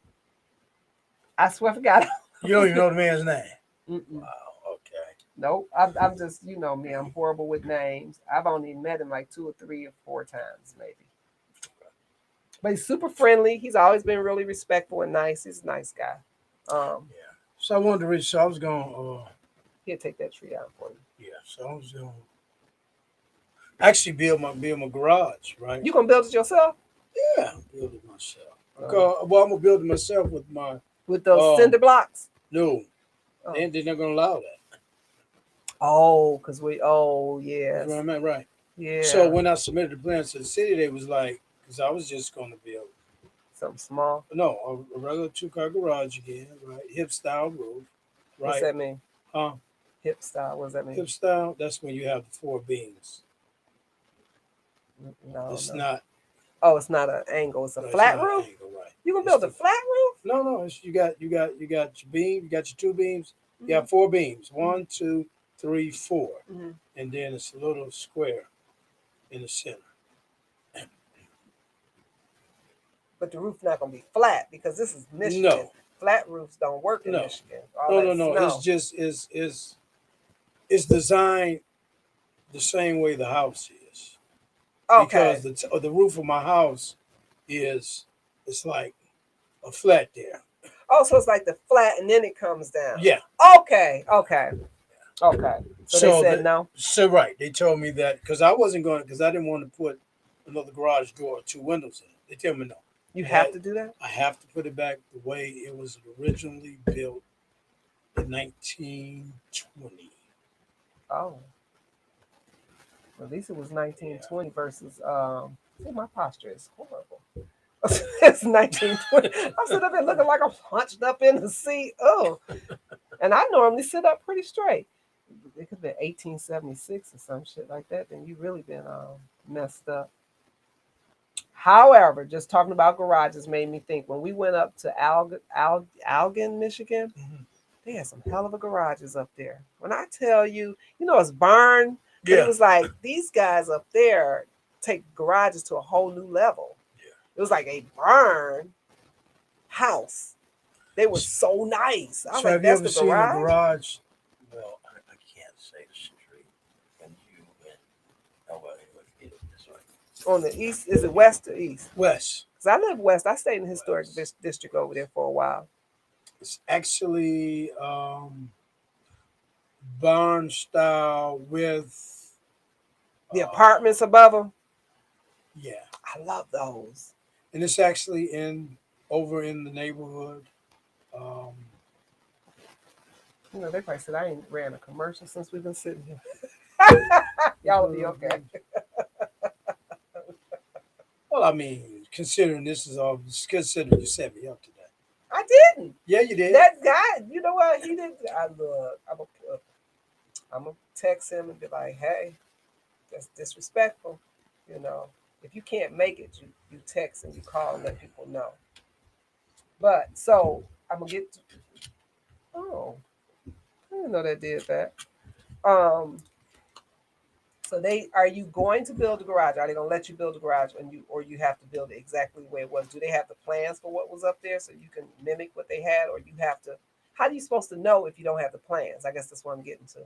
I swear I forgot. You don't even know the man's name. Mm-mm. Wow. Okay. Nope. I'm just, you know me, I'm horrible with names. I've only met him like 2 or 3 or 4 times, maybe. But he's super friendly. He's always been really respectful and nice. He's a nice guy. Yeah. So I wanted to reach. So I was going. He'll take that tree out for you. Yeah. So I was going. Actually, build my garage. Right. You gonna build it yourself? Yeah. Build it myself. Well, I'm gonna build it myself with my. With those cinder blocks? No. Oh. They're not gonna allow that. Oh, because yes. That's what I meant, right? Yeah. So when I submitted the plans to the city, they was like, because I was just going to build something small. No, a regular 2-car garage again, right? Hip style roof, right? What's that mean? Huh? Hip style. What does that mean? Hip style. That's when you have the 4 beams. No, it's no. not. Oh, it's not an angle. It's a flat roof. Angle, right? You gonna build a flat roof? No. You got your beam. You got your 2 beams. Mm-hmm. You have 4 beams. 1, 2, 3, 4, mm-hmm. And then it's a little square in the center. But the roof not gonna be flat because this is Michigan. No. Flat roofs don't work in Michigan. No. It's just it's designed the same way the house is. Okay. Because the roof of my house it's like a flat there. Oh, so it's like the flat and then it comes down. Yeah. Okay. So they said no. So right, they told me that because I wasn't going because I didn't want to put another garage door or 2 windows in it. They tell me no. You have to do that? I have to put it back the way it was originally built in 1920. Oh. Well, at least it was 1920 versus see, my posture is horrible. It's 1920. I'm sitting up there looking like I'm hunched up in the seat. Oh. And I normally sit up pretty straight. It could have been 1876 or some shit like that. Then you really been messed up. However, just talking about garages made me think when we went up to Algon, Michigan, mm-hmm. They had some hell of a garages up there. When I tell you, it's barn, but it was like these guys up there take garages to a whole new level. Yeah. It was like a barn house. They were so nice. I was like, have you ever seen a garage? Well, I can't say the street. And you on the east, is it west or east? West. Because I live west. I stayed in the historic district over there for a while. It's actually barn style with the apartments above them. Yeah, I love those. And it's actually over in the neighborhood. They probably said I ain't ran a commercial since we've been sitting here. Y'all will be okay. Well, I mean, considering this is all, considering you set me up today. I didn't. Yeah, you did. That guy, you know what? He didn't. I'm gonna text him and be like, "Hey, that's disrespectful. If you can't make it, you text and you call and let people know." But so I'm gonna get. Oh, I didn't know that did that. So are you going to build a garage? Are they going to let you build a garage or you have to build it exactly the way it was? Do they have the plans for what was up there so you can mimic what they had, or you have to? How are you supposed to know if you don't have the plans? I guess that's what I'm getting to.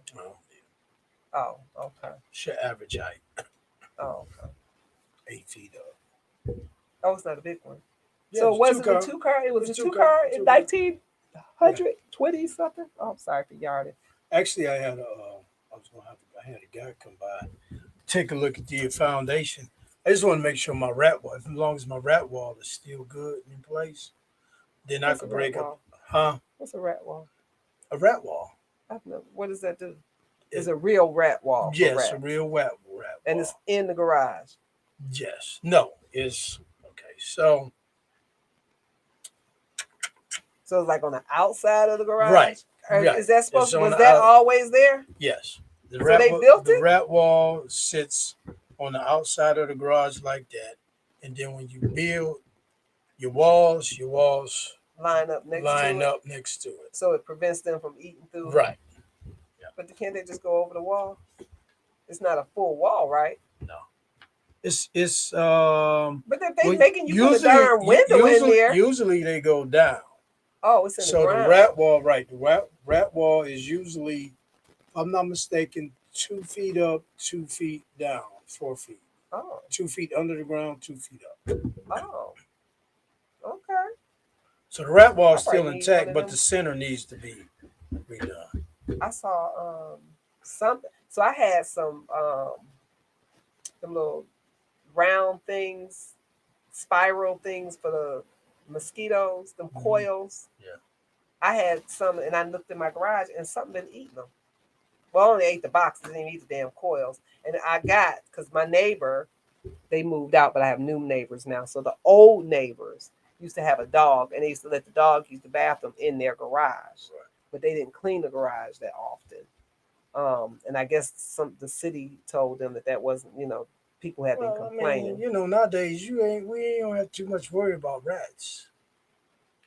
Oh, okay. It's your average height. Oh, okay. 8 feet up. Oh, it's not a big one. Yeah, so was it a 2-car? It was a 2-car in 1920 something. Oh, I'm sorry for yarding. Actually, I had a guy come by, take a look at the foundation. I just want to make sure my rat wall, as long as my rat wall is still good in place, then I could break up. Huh? What's a rat wall? A rat wall. What does that do? It's a real rat wall. Yes, a real rat wall. And it's in the garage. Yes. No, it's okay. So it's like on the outside of the garage? Right. Is that was that always there? Yes. They built it? The rat wall sits on the outside of the garage like that, and then when you build your walls line up next to line it, up next to it. so it prevents them from eating through. Right. Yeah. But can't they just go over the wall? It's not a full wall, right? No. It's But if they well, making you put a darn window in usually there. usually they go down. Oh, it's in the So the ground. rat wall, right? The rat wall is usually, if I'm not mistaken, 2 feet up, 2 feet down, 4 feet. Oh, 2 feet under the ground, 2 feet up. oh, okay. So the rat wall I is still probably need one intact, of but them. the center needs to be redone. I saw something. So I had some little round things, spiral things for the mosquitoes, them coils. Yeah. I had some, and I looked in my garage, and something been eating them. Well, I only ate the boxes, didn't eat the damn coils. And I got, because my neighbor, they moved out, but I have new neighbors now. So the old neighbors used to have a dog, and they used to let the dog use the bathroom in their garage, Right. but they didn't clean the garage that often. And I guess the city told them that wasn't, people had been Well, I complaining. mean, nowadays we ain't don't have too much worry about rats.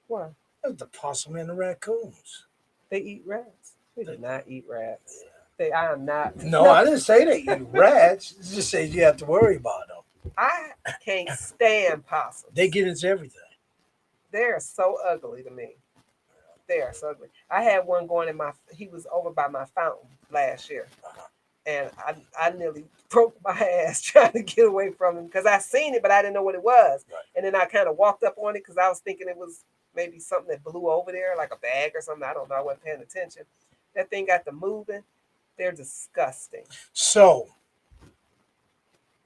Why? There's the possum and the raccoons. They eat rats. They do not eat rats. Yeah. I am not. No, I didn't say they eat rats. It just says you have to worry about them. I can't stand possums. They get into everything. They're so ugly to me. They are so ugly. I had one going in my. He was over by my fountain last year, and I nearly broke my ass trying to get away from him because I seen it, but I didn't know what it was. Right. And then I kind of walked up on it because I was thinking it was maybe something that blew over there, like a bag or something. I don't know. I wasn't paying attention. That thing got to moving. They're disgusting. So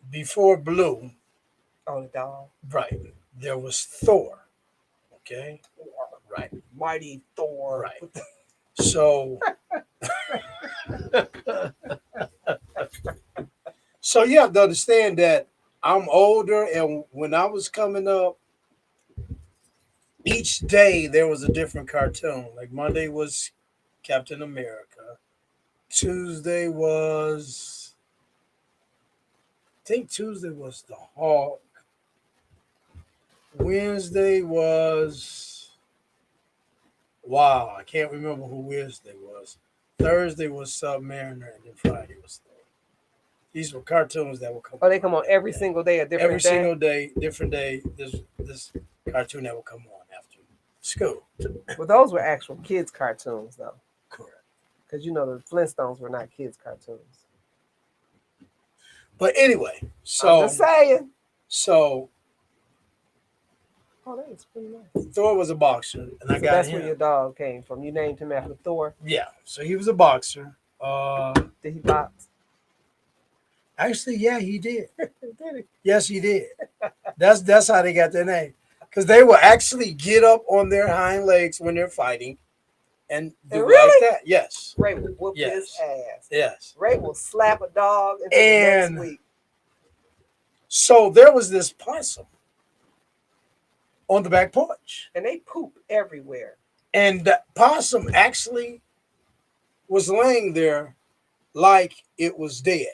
before Blue, Oh, the dog. right, there was Thor. Okay. Right. Mighty Thor. Right. So so you have to understand that I'm older, and when I was coming up, each day there was a different cartoon. Like Monday was Captain America. Tuesday was, I think Tuesday was the Hulk. Wednesday was, wow, I can't remember who Wednesday was. Thursday was Submariner, and then Friday was Thor. These were cartoons that would come. Oh, they come on every single day, a different every day. single day, different day. This cartoon that will come on after school. Well, those were actual kids' cartoons, though, Correct. because the Flintstones were not kids' cartoons. But anyway, I'm so just saying. so Oh, that is pretty nice. Thor was a boxer, and I So got that's him. where your dog came from. You named him after Thor. Yeah, so he was a boxer. Did he box? Actually, yeah, he did. Did he? Yes, he did. That's how they got their name, because they will actually get up on their hind legs when they're fighting, and do Really? like that. Yes, Ray will whoop Yes. his ass. yes. Ray will slap a dog until the And- next week. So there was this possum on the back porch, And they poop everywhere. and the possum actually was laying there like it was dead.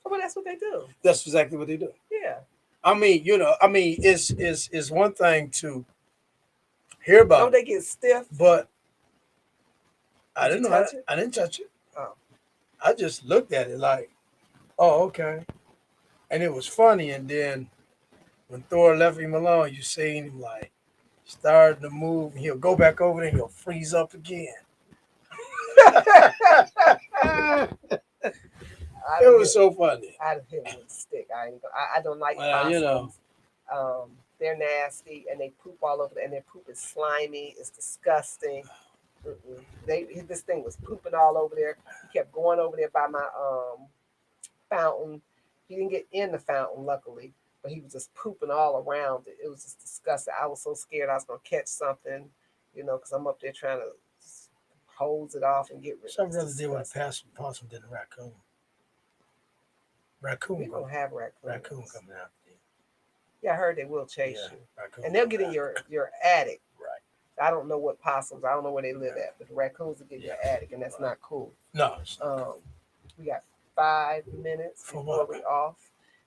Oh, but that's what they do. That's exactly what they do. Yeah. I mean, it's one thing to hear about, Don't they get stiff? but I Did didn't you know. touch it? I didn't touch it. Oh. I just looked at it like, oh, okay. And it was funny. And then when Thor left him alone, you seen him like starting to move. He'll go back over there and he'll freeze up again. It was so funny. I'd have hit him with a stick. I don't like Well, possums. They're nasty and they poop all over, and their poop is slimy. It's disgusting. This thing was pooping all over there. He kept going over there by my fountain. He didn't get in the fountain, luckily, but he was just pooping all around it. It was just disgusting. I was so scared I was gonna catch something, because I'm up there trying to hose it off and get rid of it. So I'd rather deal with a possum than a raccoon. We Raccoon don't have raccoons. Raccoon coming after you. Yeah, I heard they will chase Yeah, you, raccoon and they'll get coming in after your attic. Right. I don't know what possums. I don't know where they live at, but the raccoons will get in your Yeah. attic, and that's not cool. No. It's not. We got 5 minutes For before what? we off.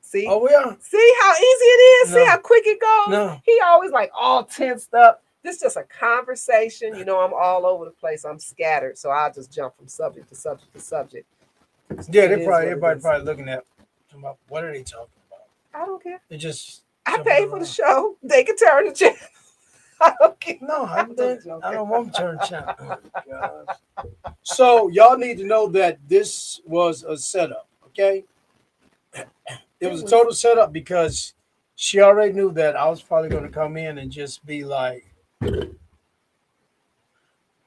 See? Oh, we are? See how easy it is? See No. how quick it goes? No. He always like all tensed up. This is just a conversation. You know, I'm all over the place. I'm scattered. So I'll just jump from subject to subject to subject. Yeah, It is what it everybody is. probably looking at about what are they talking about? I don't care. They just I jumping pay for the around. show. They can turn the channel. I don't care. No, I'm just I joking. don't want to turn channel. Oh, gosh. So y'all need to know that this was a setup, okay? It was a total setup because she already knew that I was probably going to come in and just be like, But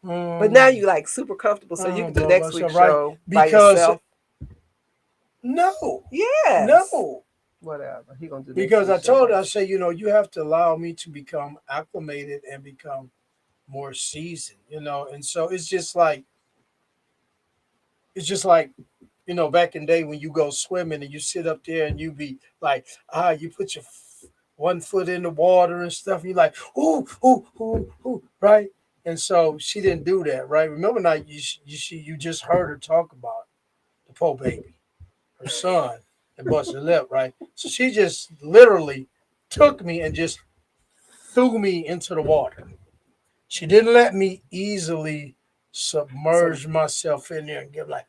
now mm, you like super comfortable, so you can do blah blah next week's stuff, right? show by Because yourself. no, Yes. no, Whatever. He gonna do next because I week's show told by her, I himself. said, you have to allow me to become acclimated and become more seasoned, and so it's just like back in the day when you go swimming and you sit up there and you be like, you put your one foot in the water and stuff, and you're like, ooh, ooh, ooh, ooh, right? And so she didn't do that, right? Remember now, you just heard her talk about the poor baby, her son that busted her lip, right? So she just literally took me and just threw me into the water. She didn't let me easily So submerge myself in there and get like,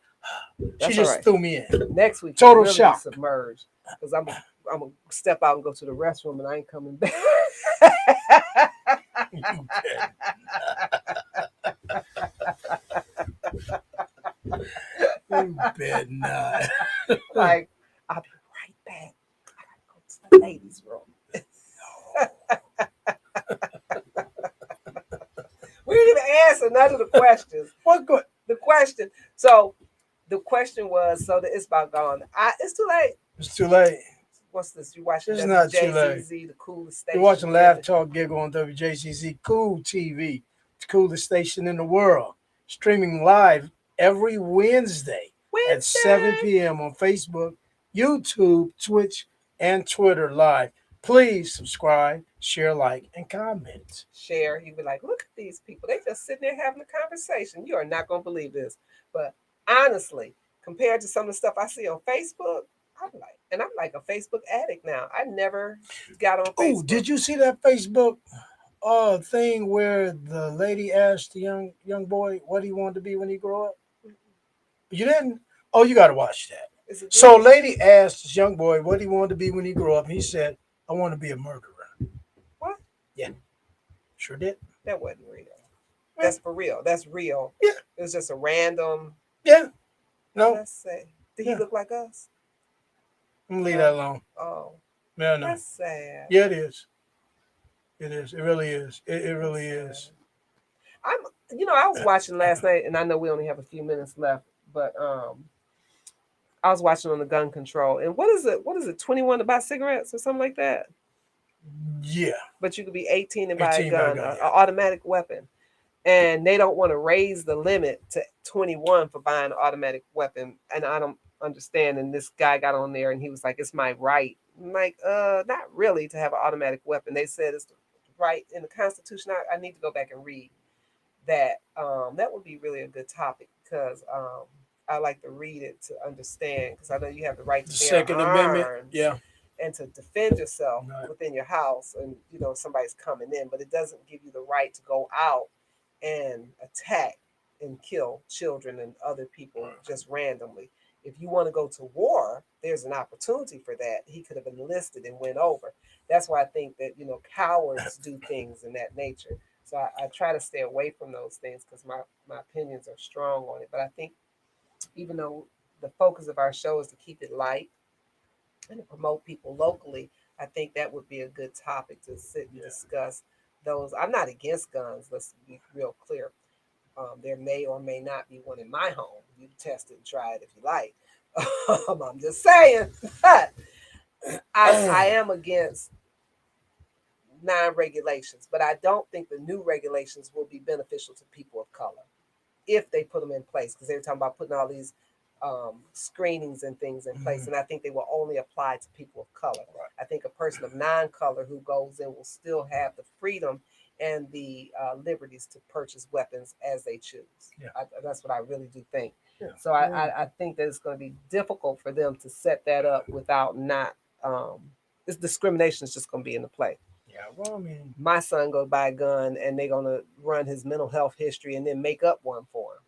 she that's all just right. threw me in. Next week you'll Total really be shock. submerged because I'm gonna step out and go to the restroom and I ain't coming back. You bet. You bet not. Like I'll be right back. I gotta go to the ladies' room. We didn't even answer none of the questions. What good? The question. So the question was, so that it's about gone. It's too late. It's too late. What's this? You watching It's not too late. WJZZ, the coolest You're station watching in Laugh Talk Giggle on WJCC Cool TV, the coolest station in the world. Streaming live every Wednesday at 7 Wednesday. p.m. on Facebook, YouTube, Twitch, and Twitter live. Please subscribe, share, like, and comment. Share. He'd be like, look at these people. They just sitting there having a conversation. You are not gonna believe this. But honestly, compared to some of the stuff I see on Facebook, I'm like a Facebook addict now. I never got on Oh, Facebook. did you see that Facebook thing where the lady asked the young boy what he wanted to be when he grew up? You didn't? Oh, you got to watch that. Is it So, real? lady asked this young boy what he wanted to be when he grew up, and he said, "I want to be a murderer." What? Yeah, sure did. That wasn't real. Yeah, That's for real. That's real. yeah, It was just a random. yeah. No, Let's say, did he yeah. look like us? I'm gonna leave that No. alone. Oh, Yeah, no. that's sad. Yeah, it is. It is. It really is. It That's really sad. is. I'm. I was watching last night, and I know we only have a few minutes left, but I was watching on the gun control. And what is it? What is it? 21 to buy cigarettes or something like that? Yeah. But you could be 18 and buy a 18 by gun, gun. an Yeah. automatic weapon. And they don't want to raise the limit to 21 for buying an automatic weapon. And I don't understand. And this guy got on there and he was like, it's my right. I'm like, not really to have an automatic weapon. They said it's the right in the Constitution. I need to go back and read that. That would be really a good topic because I like to read it to understand because I know you have the right The to bear Second Amendment. arms Yeah. and to defend yourself Right. within your house and somebody's coming in, but it doesn't give you the right to go out and attack and kill children and other people just randomly. If you want to go to war, there's an opportunity for that. He could have enlisted and went over. That's why I think that cowards do things in that nature. So I try to stay away from those things because my opinions are strong on it. But I think even though the focus of our show is to keep it light and to promote people locally, I think that would be a good topic to sit and discuss those. I'm not against guns. Let's be real clear. There may or may not be one in my home. You test it and try it if you like. I'm just saying. But I am against non-regulations, but I don't think the new regulations will be beneficial to people of color if they put them in place, because they were talking about putting all these screenings and things in place, Mhm. and I think they will only apply to people of color. Right. I think a person of non-color who goes in will still have the freedom and the liberties to purchase weapons as they choose. Yeah. That's what I really do think. Yeah. So I think that it's going to be difficult for them to set that up without not this discrimination is just going to be in the play. Yeah, well, I mean, My son go buy a gun and they're going to run his mental health history and then make up one for him.